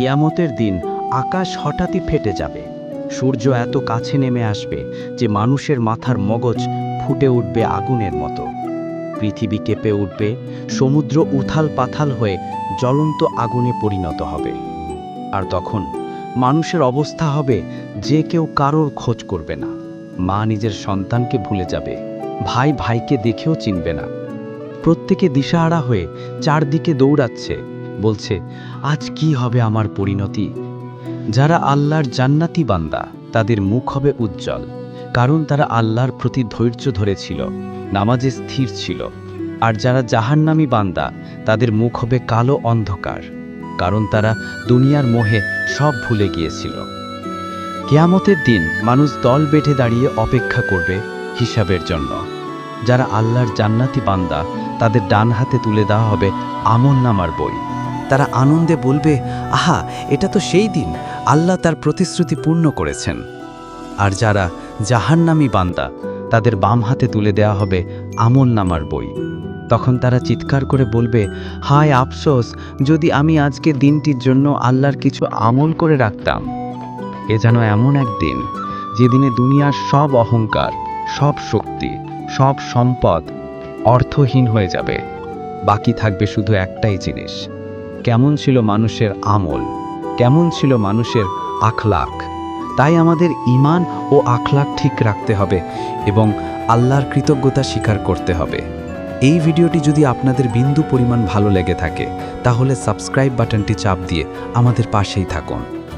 কিয়ামতের দিন আকাশ হঠাৎই ফেটে যাবে। সূর্য এত কাছে নেমে আসবে যে মানুষের মাথার মগজ ফুটে উঠবে আগুনের মতো। পৃথিবী কেঁপে উঠবে, সমুদ্র উথাল পাথাল হয়ে জ্বলন্ত আগুনে পরিণত হবে। আর তখন মানুষের অবস্থা হবে যে কেউ কারোর খোঁজ করবে না। মা নিজের সন্তানকে ভুলে যাবে, ভাই ভাইকে দেখেও চিনবে না। প্রত্যেকে দিশাহারা হয়ে চারদিকে দৌড়াচ্ছে, বলছে আজ কি হবে আমার পরিণতি। যারা আল্লাহর জান্নাতি বান্দা তাদের মুখ হবে উজ্জ্বল, কারণ তারা আল্লাহর প্রতি ধৈর্য ধরেছিল, নামাজে স্থির ছিল। আর যারা জাহান্নামী বান্দা তাদের মুখ হবে কালো অন্ধকার, কারণ তারা দুনিয়ার মোহে সব ভুলে গিয়েছিল। কিয়ামতের দিন মানুষ দল বেঁধে দাঁড়িয়ে অপেক্ষা করবে হিসাবের জন্য। যারা আল্লাহর জান্নাতি বান্দা তাদের ডান হাতে তুলে দেওয়া হবে আমলনামার বই। তারা আনন্দে বলবে, আহা, এটা তো সেই দিন, আল্লাহ তার প্রতিশ্রুতি পূর্ণ করেছেন। আর যারা জাহান্নামী বান্দা তাদের বাম হাতে তুলে দেওয়া হবে আমলনামার বই। তখন তারা চিৎকার করে বলবে, হায় আফসোস, যদি আমি আজকে দিনটির জন্য আল্লাহর কিছু আমল করে রাখতাম। এ যেন এমন একদিন যেদিনে দুনিয়ার সব অহংকার, সব শক্তি, সব সম্পদ অর্থহীন হয়ে যাবে। বাকি থাকবে শুধু একটাই জিনিস, কেমন ছিল মানুষের আমল, কেমন ছিল মানুষের আখলাক। তাই আমাদের ঈমান ও আখলাক ঠিক রাখতে হবে এবং আল্লাহর কৃতজ্ঞতা স্বীকার করতে হবে। এই ভিডিওটি যদি আপনাদের বিন্দু পরিমাণ ভালো লেগে থাকে তাহলে সাবস্ক্রাইব বাটনটি চাপ দিয়ে আমাদের পাশেই থাকুন।